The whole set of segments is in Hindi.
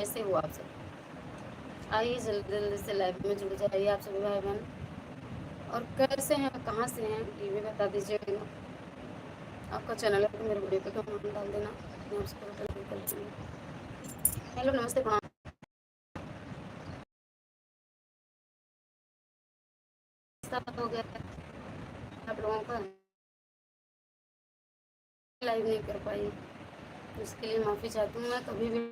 कैसे हो आप सब? आइए जल्दी जल्दी से लाइव में जुड़ जाइए आप सभी भाई बहन। और कैसे हैं, कहाँ से हैं, ये भी बता दीजिएगा। आपका चैनल है तो मेरे वीडियो पे कमेंट डाल देना, मैं उसको रिटर्न कर दूँगी। हेलो, नमस्ते, प्रणाम। नाश्ता हो गया आप लोगों का? लाइव नहीं कर पाई, उसके लिए माफ़ी चाहती हूँ। मैं कभी भी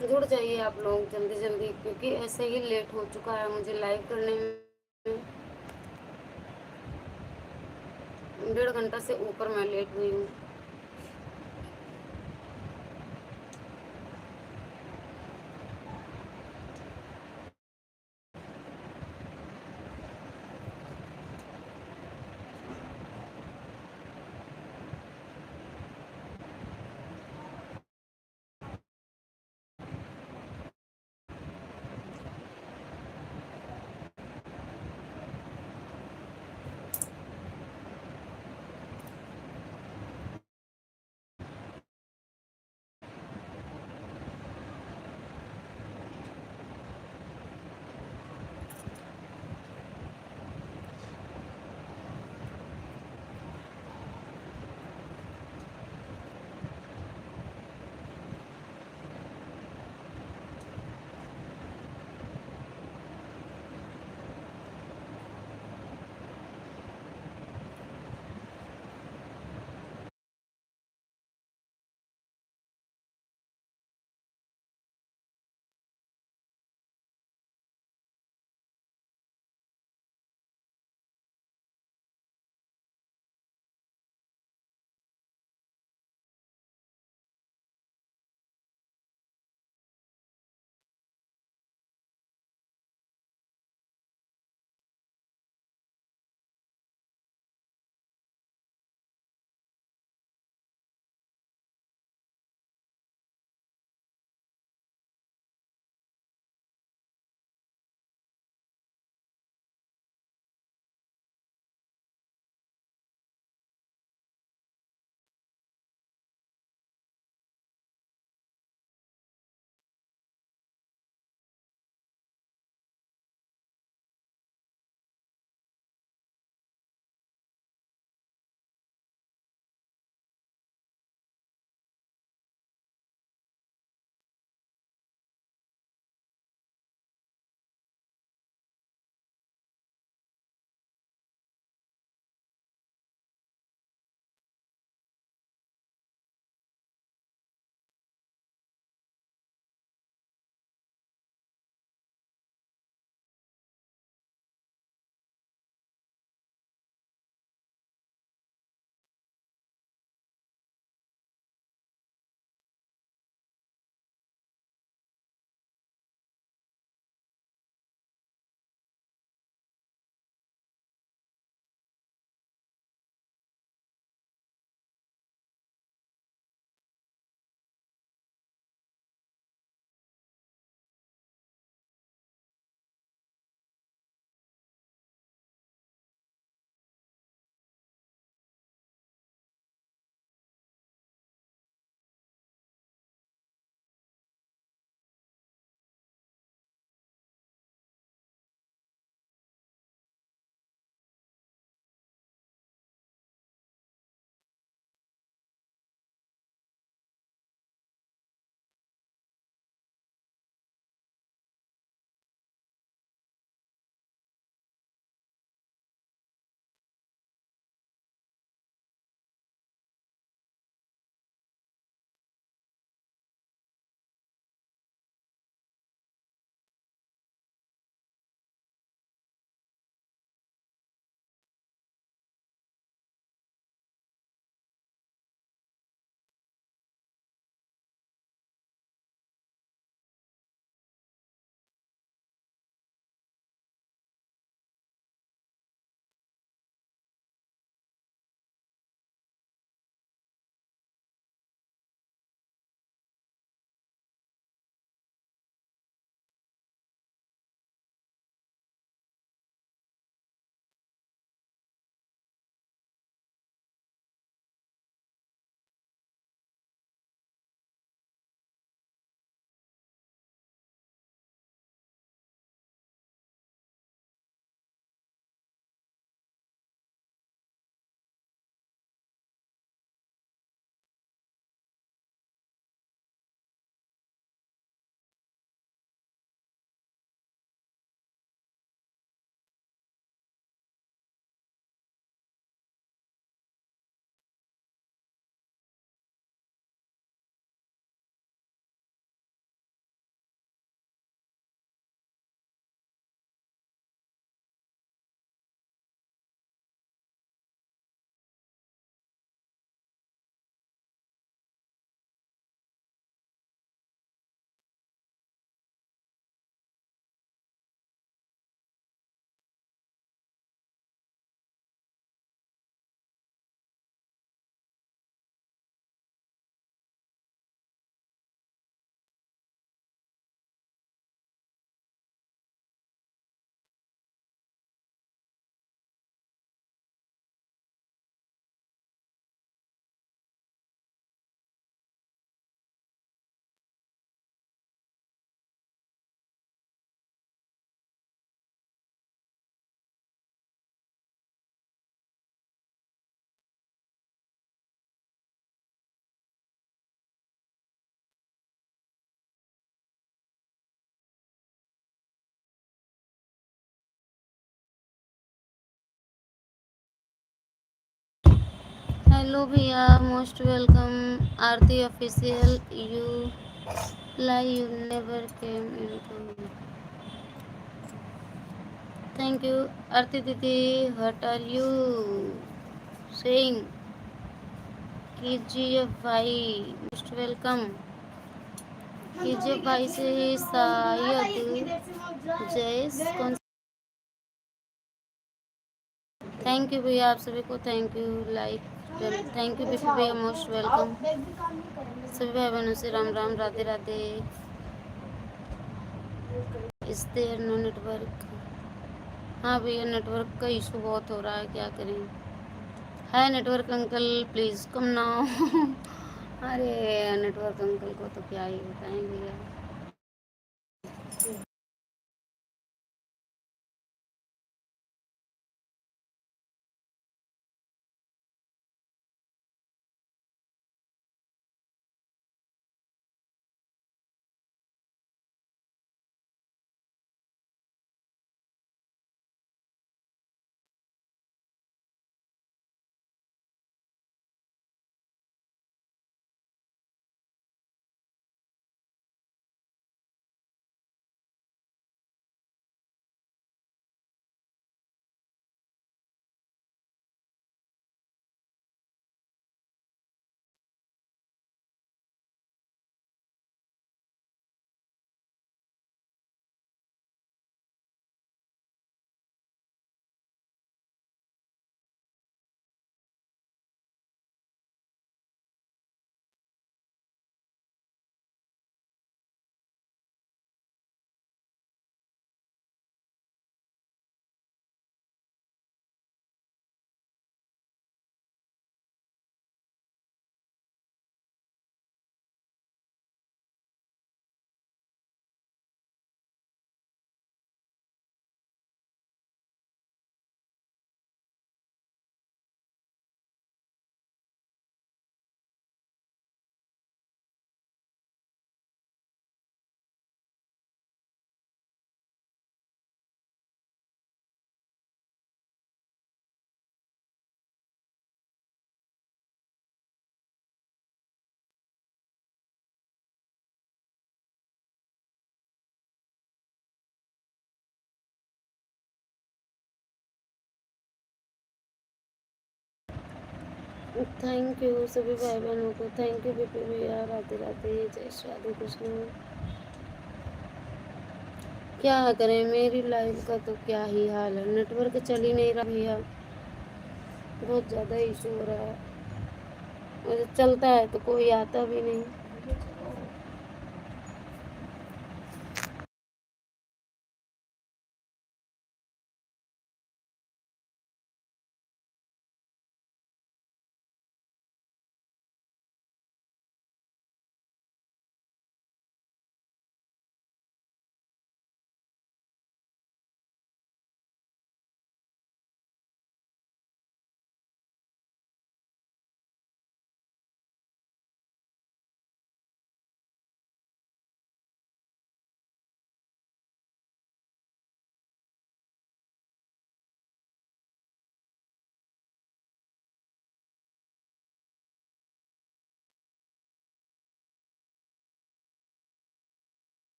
जुड़ जाइए आप लोग जल्दी जल्दी, क्योंकि ऐसे ही लेट हो चुका है मुझे लाइव करने में। 1.5 घंटा से ऊपर मैं लेट हुई हूँ। हेलो भैया, most welcome. Aarti official, you lie you never came into. Thank you Aarti दीदी। What are you saying? कीजिए भाई, मोस्ट वेलकम कीजिए भाई से शायद जयस कौन। थैंक यू भैया, आप सभी को thank you. Like thank you Bishu भैया, मोस्ट वेलकम। सभी भाई बहनों से राम राम, राधे राधे। इस देर नो नेटवर्क। हाँ भैया, नेटवर्क का इशू बहुत हो रहा है, क्या करें। Hi network uncle, please come now. अरे नेटवर्क अंकल को तो क्या ही बताएं भैया। थैंक यू सभी भाई बहनों को, थैंक यू बिपी भैया, राधे राधे, जय श्री राधे कृष्ण। क्या करें, मेरी लाइफ का तो क्या ही हाल है, नेटवर्क चल ही नहीं रहा भैया, बहुत ज़्यादा इशू हो रहा है। और जब चलता है तो कोई आता भी नहीं।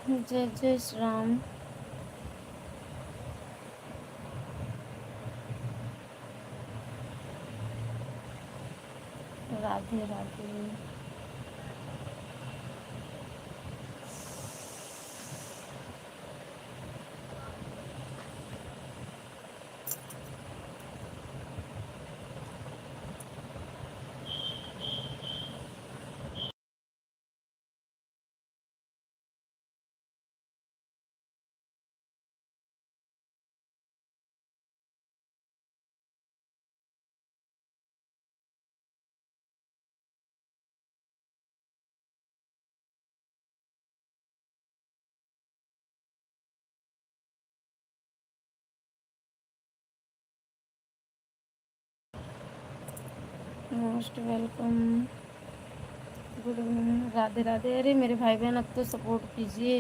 जय जय Shri Ram. Radhe Radhe. Most welcome. Good evening. Radhe Radhe. अरे मेरे भाई बहन अब तो सपोर्ट कीजिए।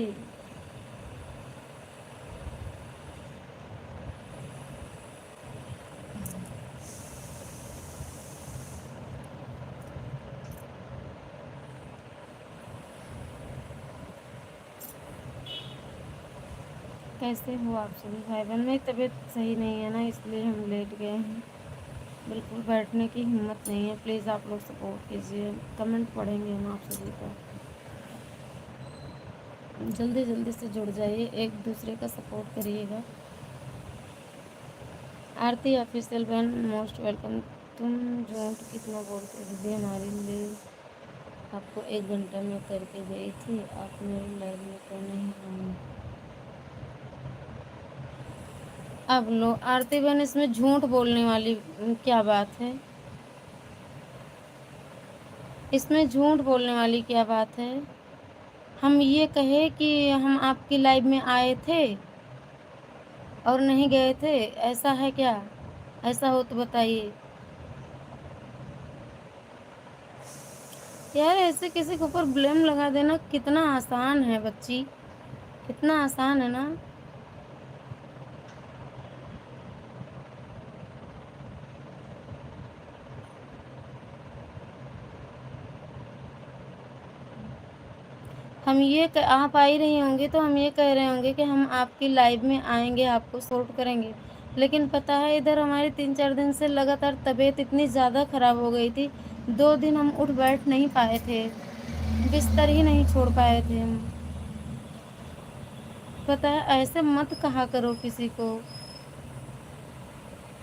कैसे हो आप सभी भाई बहन? मेरी तबीयत सही नहीं है ना, इसलिए हम लेट गए हैं। बिल्कुल बैठने की हिम्मत नहीं है। प्लीज़ आप लोग सपोर्ट कीजिए। कमेंट पढ़ेंगे हम आप सभी का। जल्दी जल्दी से जुड़ जाइए, एक दूसरे का सपोर्ट करिएगा। आरती ऑफिशियल बहन मोस्ट वेलकम। तुम झूठ कितना बोलते हो दीदी, हमारे लिए आपको 1 घंटा में करके गई थी, आप मेरे लाइव में क्यों नहीं आई? अब लो आरती बहन, इसमें झूठ बोलने वाली क्या बात है? इसमें झूठ बोलने वाली क्या बात है? हम ये कहे कि हम आपकी लाइव में आए थे और नहीं गए थे, ऐसा है क्या? ऐसा हो तो बताइए यार। ऐसे किसी के ऊपर ब्लेम लगा देना कितना आसान है बच्ची, कितना आसान है ना। आप आ ही रही होंगी तो हम ये कह रहे होंगे कि हम आपकी लाइव में आएंगे, आपको सपोर्ट करेंगे। लेकिन पता है इधर हमारी 3-4 दिन से लगातार तबीयत इतनी ज़्यादा ख़राब हो गई थी, 2 दिन हम उठ बैठ नहीं पाए थे, बिस्तर ही नहीं छोड़ पाए थे हम। पता है ऐसे मत कहा करो किसी को।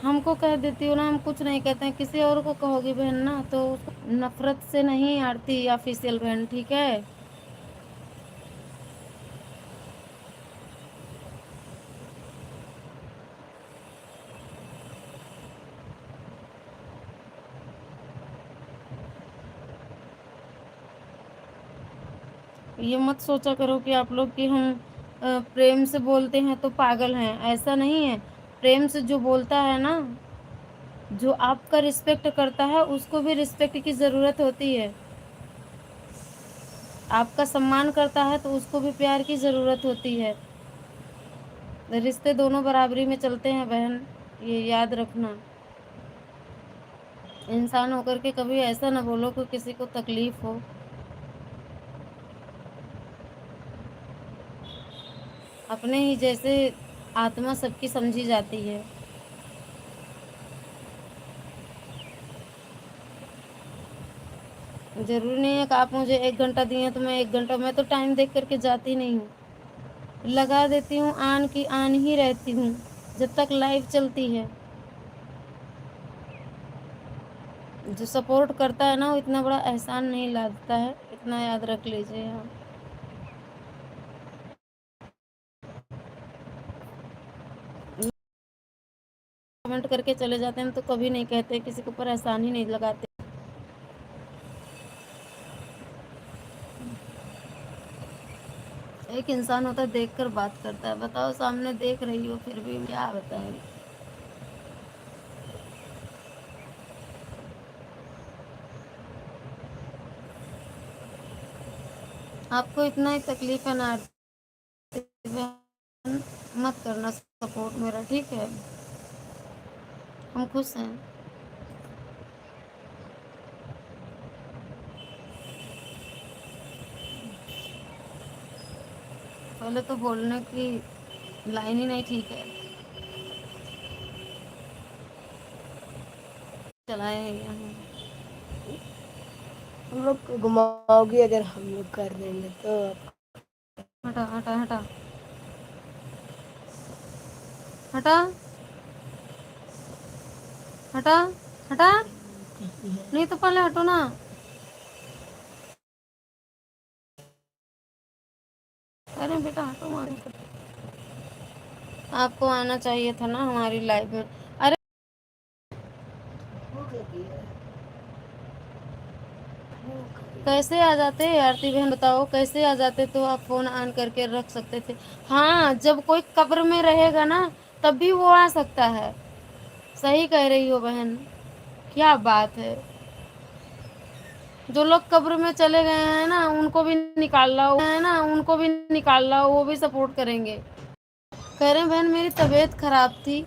हमको कह देती हो ना, हम कुछ नहीं कहते हैं। किसी और को कहोगी बहन ना तो नफरत से नहीं। आरती ऑफिशियल बहन, ठीक है? ये मत सोचा करो कि आप लोग कि हम प्रेम से बोलते हैं तो पागल हैं, ऐसा नहीं है। प्रेम से जो बोलता है ना, जो आपका रिस्पेक्ट करता है, उसको भी रिस्पेक्ट की ज़रूरत होती है। आपका सम्मान करता है तो उसको भी प्यार की ज़रूरत होती है। रिश्ते दोनों बराबरी में चलते हैं बहन, ये याद रखना। इंसान होकर के कभी ऐसा ना बोलो कि किसी को तकलीफ हो। अपने ही जैसे आत्मा सबकी समझी जाती है। ज़रूरी नहीं है कि आप मुझे 1 घंटा दिए तो मैं 1 घंटा, मैं तो टाइम देख करके जाती नहीं हूँ। लगा देती हूँ, आन की आन ही रहती हूँ जब तक लाइव चलती है। जो सपोर्ट करता है ना, वो इतना बड़ा एहसान नहीं लाता है, इतना याद रख लीजिए आप। कमेंट करके चले जाते हैं तो कभी नहीं कहते, किसी के ऊपर एहसान ही नहीं लगाते। एक इंसान होता है देख कर बात करता है। बताओ, सामने देख रही हो फिर भी क्या बताएं। आपको इतना ही तकलीफ है ना आरती बहन, मत करना सपोर्ट मेरा, ठीक है? हम खुश हैं। पहले तो बोलने की लाइन ही नहीं ठीक है। चलाए यहाँ। हम लोग को घुमाओगी अगर हम लोग कर देंगे तो। हटा हटा हटा हटा हटा हटा। नहीं तो पहले हटो ना। अरे बेटा हटो मारो। आपको आना चाहिए था ना हमारी लाइफ में। अरे कैसे आ जाते आरती बहन, बताओ कैसे आ जाते? तो आप फोन ऑन करके रख सकते थे। हाँ, जब कोई कब्र में रहेगा ना तब भी वो आ सकता है। सही कह रही हो बहन, क्या बात है। जो लोग कब्र में चले गए हैं ना उनको भी निकाल लाओ, है ना, उनको भी निकाल लाओ, वो भी सपोर्ट करेंगे। कह रहे हैं बहन मेरी तबीयत खराब थी।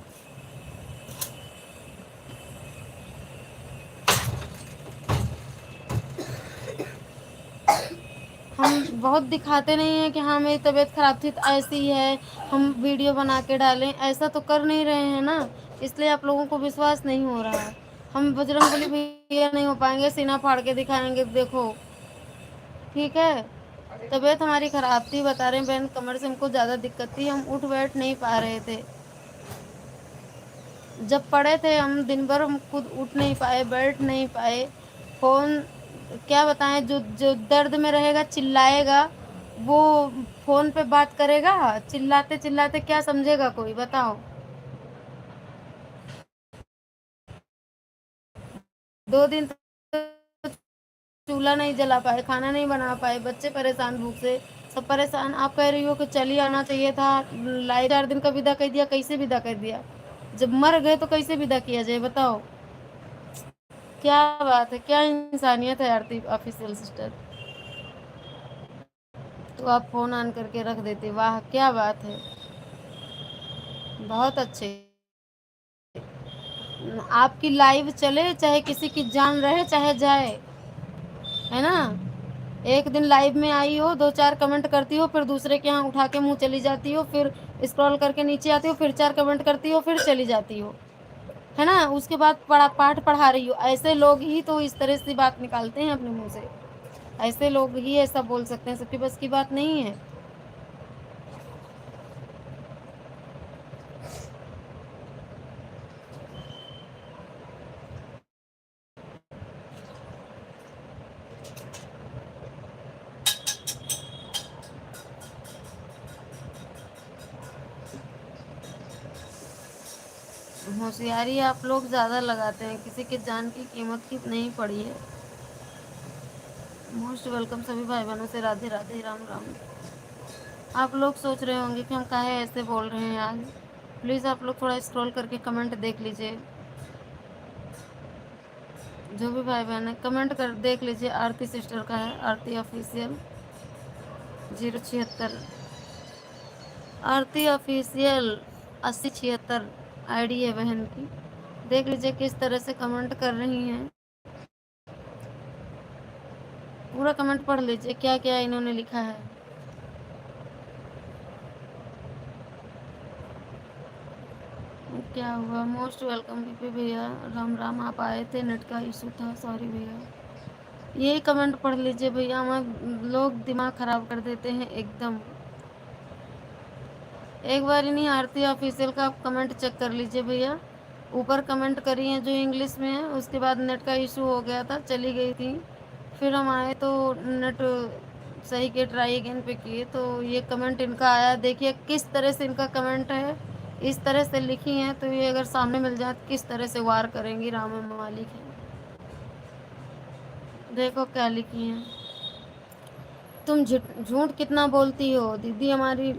हम बहुत दिखाते नहीं हैं कि हाँ मेरी तबीयत खराब थी तो ऐसी है, हम वीडियो बना के डालें, ऐसा तो कर नहीं रहे हैं ना, इसलिए आप लोगों को विश्वास नहीं हो रहा है। हम बजरंगबली भैया नहीं हो पाएंगे, सीना फाड़ के दिखाएंगे देखो, ठीक है। तबीयत हमारी खराब थी, बता रहे हैं बहन, कमर से हमको ज़्यादा दिक्कत थी, हम उठ बैठ नहीं पा रहे थे। जब पड़े थे हम दिन भर, हम खुद उठ नहीं पाए, बैठ नहीं पाए। फ़ोन क्या बताएं, जो जो दर्द में रहेगा चिल्लाएगा, वो फ़ोन पे बात करेगा, चिल्लाते चिल्लाते क्या समझेगा कोई, बताओ। 2 दिन तो चूल्हा नहीं जला पाए, खाना नहीं बना पाए, बच्चे परेशान भूख से, सब परेशान। आप कह रही हो कि चलिए आना चाहिए था, लाइव 4 दिन का विदा कर दिया, कैसे विदा कर दिया? जब मर गए तो कैसे विदा किया जाए, बताओ। क्या बात है, क्या इंसानियत है आरती ऑफिशियल सिस्टर। तो आप फोन ऑन करके रख देते, वाह क्या बात है, बहुत अच्छे। आपकी लाइव चले, चाहे किसी की जान रहे चाहे जाए, है ना। एक दिन लाइव में आई हो, 2-4 कमेंट करती हो, फिर दूसरे के यहाँ उठा के मुंह चली जाती हो, फिर स्क्रॉल करके नीचे आती हो, फिर 4 कमेंट करती हो, फिर चली जाती हो, है ना। उसके बाद पाठ पढ़ा रही हो। ऐसे लोग ही तो इस तरह से बात निकालते हैं अपने मुंह से, ऐसे लोग ही ऐसा बोल सकते हैं, सबके बस की बात नहीं है। होशियारी आप लोग ज़्यादा लगाते हैं, किसी के जान की कीमत की नहीं पड़ी है। मोस्ट वेलकम सभी भाई बहनों से, राधे राधे, राम राम। आप लोग सोच रहे होंगे कि हम काहे ऐसे बोल रहे हैं आज। प्लीज़ आप लोग थोड़ा स्क्रॉल करके कमेंट देख लीजिए, जो भी भाई बहन है कमेंट कर देख लीजिए। आरती सिस्टर का है, आरती ऑफिशियल 076, आरती ऑफिशियल 8076 आईडी है बहन की। देख लीजिए किस तरह से कमेंट कर रही हैं, पूरा कमेंट पढ़ लीजिए क्या क्या इन्होंने लिखा है। क्या हुआ? मोस्ट वेलकम पीपी भैया, राम राम। आप आए थे, नेट का इशू था, सॉरी भैया। यही कमेंट पढ़ लीजिए भैया, हमारे लोग दिमाग खराब कर देते हैं एकदम। एक बार ही नहीं, आरती ऑफिशियल का आप कमेंट चेक कर लीजिए भैया। ऊपर कमेंट करी हैं जो इंग्लिश में है, उसके बाद नेट का इशू हो गया था, चली गई थी, फिर हम आए तो नेट सही के ट्राई अगेन पे किए तो ये कमेंट इनका आया। देखिए किस तरह से इनका कमेंट है, इस तरह से लिखी हैं, तो ये अगर सामने मिल जाए तो किस तरह से वार करेंगी, राम मालिक है। देखो क्या लिखी हैं, तुम झूठ कितना बोलती हो दीदी, हमारी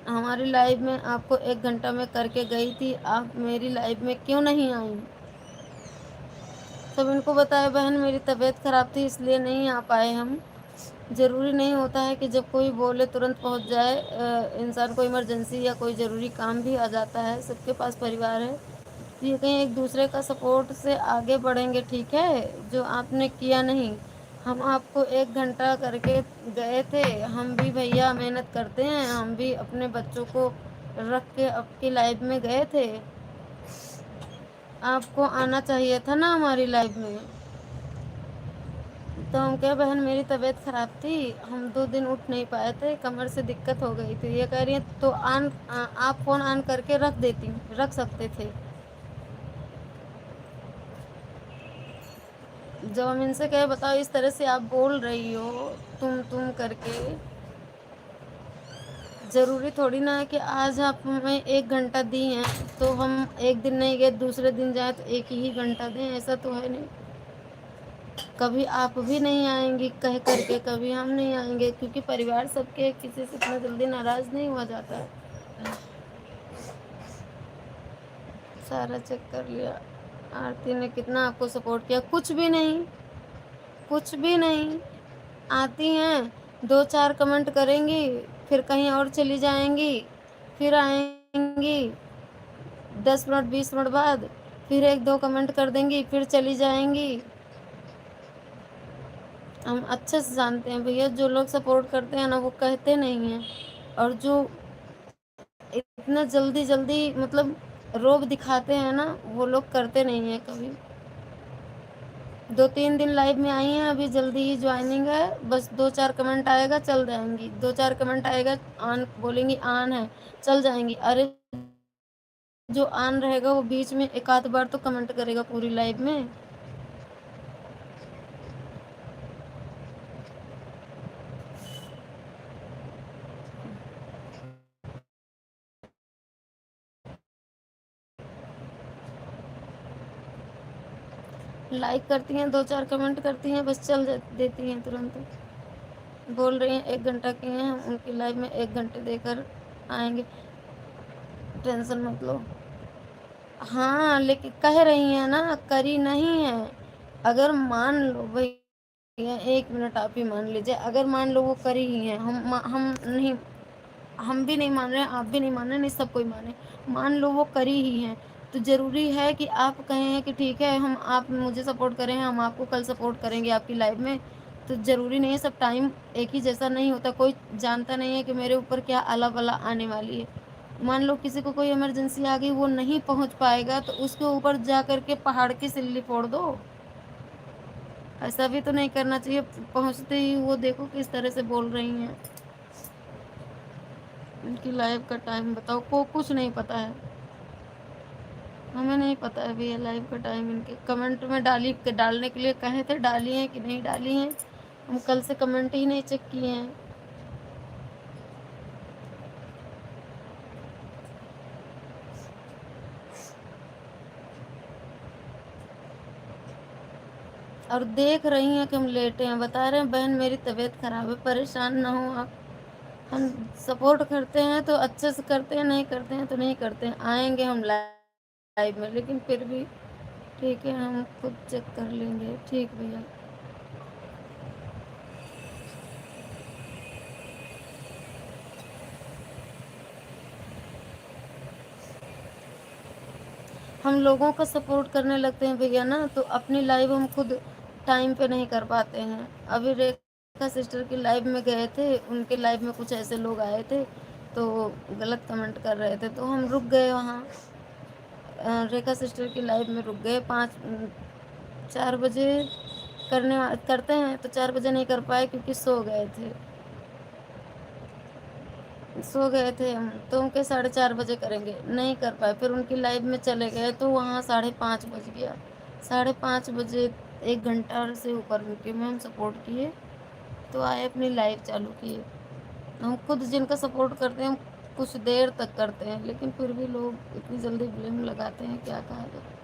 हमारी लाइव में आपको 1 घंटा में करके गई थी, आप मेरी लाइव में क्यों नहीं आई? सब इनको बताए बहन मेरी तबीयत ख़राब थी इसलिए नहीं आ पाए हम। ज़रूरी नहीं होता है कि जब कोई बोले तुरंत पहुंच जाए, इंसान को इमरजेंसी या कोई ज़रूरी काम भी आ जाता है, सबके पास परिवार है, ये कहीं एक दूसरे का सपोर्ट से आगे बढ़ेंगे, ठीक है। जो आपने किया नहीं, हम आपको 1 घंटा करके गए थे, हम भी भैया मेहनत करते हैं, हम भी अपने बच्चों को रख के आपकी लाइफ में गए थे। आपको आना चाहिए था ना हमारी लाइफ में। तो हम क्या, बहन मेरी तबीयत ख़राब थी, हम 2 दिन उठ नहीं पाए थे, कमर से दिक्कत हो गई थी। ये कह रही हैं तो आप फ़ोन ऑन करके रख सकते थे। जब हम इनसे कहे बताओ इस तरह से आप बोल रही हो तुम करके, ज़रूरी थोड़ी ना है कि आज आप हमें 1 घंटा दी हैं तो हम एक दिन नहीं गए दूसरे दिन जाए तो 1 ही घंटा दें, ऐसा तो है नहीं। कभी आप भी नहीं आएंगी कह करके, कभी हम नहीं आएंगे, क्योंकि परिवार सबके किसी से इतना जल्दी नाराज़ नहीं हुआ जाता है। सारा चेक कर लिया। आरती ने कितना आपको सपोर्ट किया, कुछ भी नहीं, कुछ भी नहीं। आती हैं 2-4 कमेंट करेंगी, फिर कहीं और चली जाएंगी, फिर आएंगी 10 मिनट 20 मिनट बाद, फिर 1-2 कमेंट कर देंगी, फिर चली जाएंगी। हम अच्छे से जानते हैं भैया, जो लोग सपोर्ट करते हैं ना वो कहते नहीं हैं, और जो इतना जल्दी जल्दी मतलब रोब दिखाते हैं ना वो लोग करते नहीं हैं कभी। 2-3 दिन लाइव में आई हैं, अभी जल्दी ही ज्वाइनिंग है, बस 2-4 कमेंट आएगा चल जाएंगी, 2-4 कमेंट आएगा ऑन बोलेंगी ऑन है चल जाएंगी। अरे जो ऑन रहेगा वो बीच में एक आध बार तो कमेंट करेगा पूरी लाइव में। लाइक करती हैं 2-4 कमेंट करती हैं, बस चल देती हैं तुरंत। बोल रही हैं 1 घंटा की हैं, हम उनकी लाइव में 1 घंटे देकर आएंगे, टेंशन मत लो। हाँ लेकिन कह रही हैं ना, करी नहीं है। अगर मान लो भैया 1 मिनट आप ही मान लीजिए, अगर मान लो वो करी ही हैं, हम नहीं, हम भी नहीं मान रहे हैं, आप भी नहीं मान रहे, नहीं सब कोई माने, मान लो वो करी ही हैं, तो ज़रूरी है कि आप कहें कि ठीक है हम आप मुझे सपोर्ट करें, हम आपको कल सपोर्ट करेंगे आपकी लाइफ में। तो ज़रूरी नहीं है, सब टाइम एक ही जैसा नहीं होता, कोई जानता नहीं है कि मेरे ऊपर क्या आला बला आने वाली है। मान लो किसी को कोई इमरजेंसी आ गई, वो नहीं पहुंच पाएगा तो उसके ऊपर जा कर के पहाड़ की सिल्ली फोड़ दो, ऐसा भी तो नहीं करना चाहिए। पहुंचते ही वो देखो किस तरह से बोल रही हैं। इनकी लाइव का टाइम बताओ, को कुछ नहीं पता है, हमें नहीं पता है भैया लाइव का टाइम। इनके कमेंट में डालने के लिए कहे थे, डाली हैं कि नहीं डाली हैं, हम कल से कमेंट ही नहीं चेक किए हैं। और देख रही हैं कि हम लेटे हैं, बता रहे हैं बहन मेरी तबीयत खराब है, परेशान ना हो आप। हम सपोर्ट करते हैं तो अच्छे से करते हैं, नहीं करते हैं तो नहीं करते हैं। आएंगे हम लाइव में, लेकिन फिर भी ठीक है हम खुद चेक कर लेंगे। ठीक भैया, हम लोगों का सपोर्ट करने लगते हैं भैया ना, तो अपनी लाइव हम खुद टाइम पे नहीं कर पाते हैं। अभी रेखा सिस्टर की लाइव में गए थे, उनके लाइव में कुछ ऐसे लोग आए थे तो गलत कमेंट कर रहे थे, तो हम रुक गए वहाँ। रेखा सिस्टर की लाइव में रुक गए, 4 बजे करते हैं तो 4 बजे नहीं कर पाए क्योंकि सो गए थे हम, तो उनके 4:30 बजे करेंगे, नहीं कर पाए। फिर उनकी लाइव में चले गए तो वहाँ 5:30 बज गया। 5:30 बजे 1 घंटा से ऊपर उनके में हम सपोर्ट किए, तो आए अपनी लाइव चालू किए। हम खुद जिनका सपोर्ट करते हैं हम कुछ देर तक करते हैं, लेकिन फिर भी लोग इतनी जल्दी ब्लेम लगाते हैं, क्या कहा जाए।